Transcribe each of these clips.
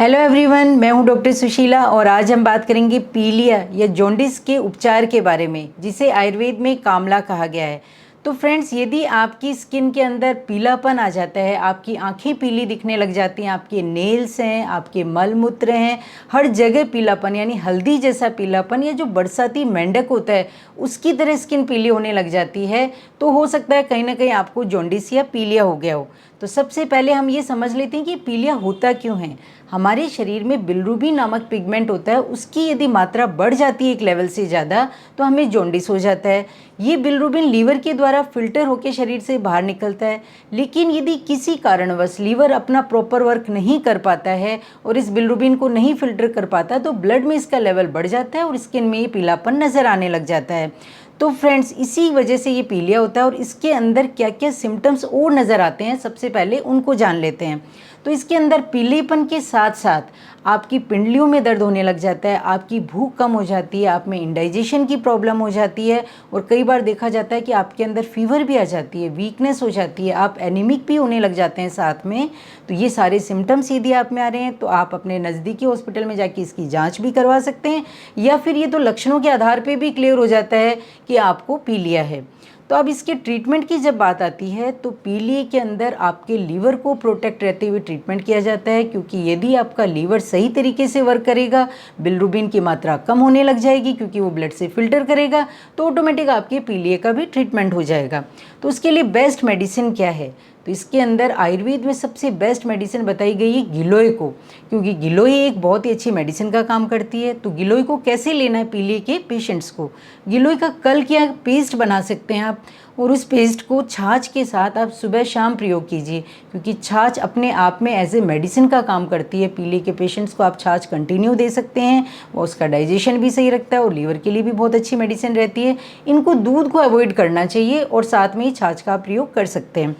Hello everyone, मैं हूं doctor Sushila और आज हम बात करेंगे पीलिया या जॉन्डिस के उपचार के बारे में, जिसे आयुर्वेद में कामला कहा गया है। तो फ्रेंड्स, यदि आपकी स्किन के अंदर पीलापन आ जाता है, आपकी आंखें पीली दिखने लग जाती हैं, आपके नेल्स हैं, आपके मल मूत्र हैं, हर जगह पीलापन यानी हल्दी जैसा पीलापन या जो बरसाती मेंढक होता है उसकी तरह स्किन पीली होने लग जाती है, तो हो सकता है कहीं ना कहीं आपको जॉन्डिस या पीलिया हो गया हो। तो सबसे पहले हम ये समझ लेते हैं कि पीलिया होता क्यों है। हमारे शरीर में बिलिरुबिन नामक पिगमेंट होता है, उसकी यदि मात्रा बढ़ जाती है एक लेवल से ज़्यादा तो हमें जॉन्डिस हो जाता है। ये बिलिरुबिन लीवर के द्वारा फिल्टर होकर शरीर से बाहर निकलता है, लेकिन यदि किसी कारणवश लीवर अपना प्रॉपर वर्क नहीं कर पाता है और इस बिलिरुबिन को नहीं फिल्टर कर पाता तो ब्लड में इसका लेवल बढ़ जाता है और स्किन में ये पीलापन नज़र आने लग जाता है। तो फ्रेंड्स, इसी वजह से ये पीलिया होता है और इसके अंदर क्या क्या सिम्टम्स और नज़र आते हैं, सबसे पहले उनको जान लेते हैं। तो इसके अंदर पीलेपन के साथ साथ आपकी पिंडलियों में दर्द होने लग जाता है, आपकी भूख कम हो जाती है, आप में इंडाइजेशन की प्रॉब्लम हो जाती है और कई बार देखा जाता है कि आपके अंदर फीवर भी आ जाती है, वीकनेस हो जाती है, आप एनीमिक भी होने लग जाते हैं साथ में। तो ये सारे सिम्टम्स यदि आप में आ रहे हैं तो आप अपने नज़दीकी हॉस्पिटल में जाके इसकी जाँच भी करवा सकते हैं, या फिर ये तो लक्षणों के आधार पर भी क्लियर हो जाता है कि आपको पीलिया है। तो अब इसके ट्रीटमेंट की जब बात आती है तो पीलिया के अंदर आपके लीवर को प्रोटेक्ट रहते हुए ट्रीटमेंट किया जाता है, क्योंकि यदि आपका लीवर सही तरीके से वर्क करेगा, बिलिरुबिन की मात्रा कम होने लग जाएगी क्योंकि वो ब्लड से फिल्टर करेगा, तो ऑटोमेटिक आपके पीलिया का भी ट्रीटमेंट हो जाएगा। तो उसके लिए बेस्ट मेडिसिन क्या है? तो इसके अंदर आयुर्वेद में सबसे बेस्ट मेडिसिन बताई गई है गिलोय को, क्योंकि गिलोय एक बहुत ही अच्छी मेडिसिन का काम करती है। तो गिलोय को कैसे लेना है पीलिया के पेशेंट्स को? गिलोय का कल्क या पेस्ट बना सकते हैं आप, और उस पेस्ट को छाछ के साथ आप सुबह शाम प्रयोग कीजिए, क्योंकि छाछ अपने आप में एज ए मेडिसिन का काम करती है। पीलिया के पेशेंट्स को आप छाछ कंटिन्यू दे सकते हैं, वो उसका डाइजेशन भी सही रखता है और लीवर के लिए भी बहुत अच्छी मेडिसिन रहती है। इनको दूध को अवॉइड करना चाहिए और साथ में ही छाछ का प्रयोग कर सकते हैं।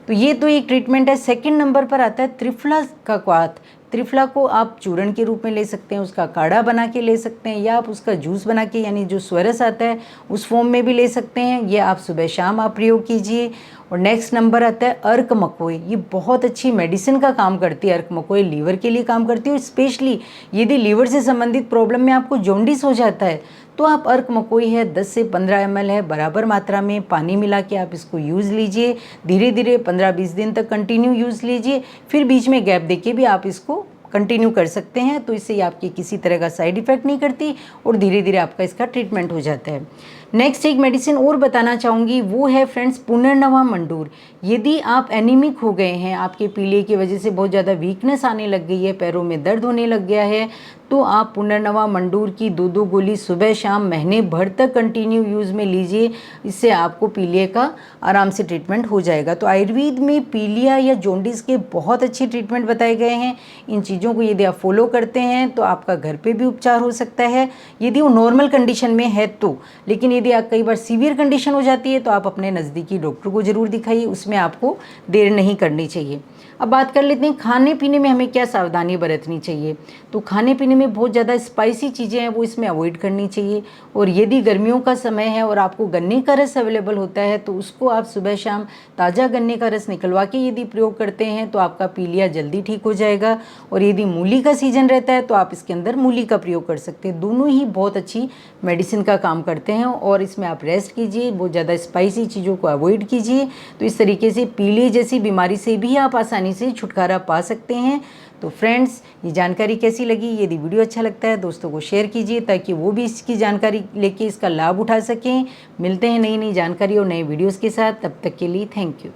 तो ये तो एक ट्रीटमेंट है। सेकंड नंबर पर आता है त्रिफला का क्वाथ। त्रिफला को आप चूर्ण के रूप में ले सकते हैं, उसका काढ़ा बना के ले सकते हैं, या आप उसका जूस बना के यानी जो स्वरस आता है उस फॉर्म में भी ले सकते हैं। ये आप सुबह शाम आप प्रयोग कीजिए। और नेक्स्ट नंबर आता है अर्क मकोई। ये बहुत अच्छी मेडिसिन का काम करती है। अर्क मकोई लीवर के लिए काम करती है, और स्पेशली यदि लीवर से संबंधित प्रॉब्लम में आपको जॉन्डिस हो जाता है तो आप अर्क मकोई है 10 से 15 ml है, बराबर मात्रा में पानी मिला के आप इसको यूज़ लीजिए। धीरे धीरे 15-20 दिन तक कंटिन्यू यूज़ लीजिए, फिर बीच में गैप देके भी आप इसको कंटिन्यू कर सकते हैं। तो इससे आपकी किसी तरह का साइड इफ़ेक्ट नहीं करती और धीरे धीरे आपका इसका ट्रीटमेंट हो जाता है। नेक्स्ट एक मेडिसिन और बताना चाहूँगी, वो है फ्रेंड्स पुनर्नवा मंडूर। यदि आप एनीमिक हो गए हैं, आपके पीलिया की वजह से बहुत ज़्यादा वीकनेस आने लग गई है, पैरों में दर्द होने लग गया है, तो आप पुनर्नवा मंडूर की 2-2 गोली सुबह शाम महीने भर तक कंटिन्यू यूज़ में लीजिए। इससे आपको पीलिया का आराम से ट्रीटमेंट हो जाएगा। तो आयुर्वेद में पीलिया या जॉन्डिस के बहुत अच्छे ट्रीटमेंट बताए गए हैं। इन चीज़ों को यदि आप फॉलो करते हैं तो आपका घर पे भी उपचार हो सकता है, यदि वो नॉर्मल कंडीशन में है तो। लेकिन यदि आप कई बार सीवियर कंडीशन हो जाती है तो आप अपने नज़दीकी डॉक्टर को ज़रूर दिखाइए, उसमें आपको देर नहीं करनी चाहिए। अब बात कर लेते हैं खाने पीने में हमें क्या सावधानी बरतनी चाहिए। तो खाने पीने में बहुत ज़्यादा स्पाइसी चीज़ें हैं वो इसमें अवॉइड करनी चाहिए। और यदि गर्मियों का समय है और आपको गन्ने का रस अवेलेबल होता है तो उसको आप सुबह शाम ताज़ा गन्ने का रस निकलवा के यदि प्रयोग करते हैं तो आपका पीलिया जल्दी ठीक हो जाएगा। और यदि मूली का सीजन रहता है तो आप इसके अंदर मूली का प्रयोग कर सकते हैं। दोनों ही बहुत अच्छी मेडिसिन का काम करते हैं और इसमें आप रेस्ट कीजिए, बहुत ज़्यादा स्पाइसी चीज़ों को अवॉइड कीजिए। तो इस तरीके से पीलिया जैसी बीमारी से भी आप आसानी से छुटकारा पा सकते हैं। तो फ्रेंड्स, ये जानकारी कैसी लगी? यदि वीडियो अच्छा लगता है दोस्तों को शेयर कीजिए ताकि वो भी इसकी जानकारी लेके इसका लाभ उठा सकें। मिलते हैं नई नई जानकारी और नए वीडियोस के साथ, तब तक के लिए थैंक यू।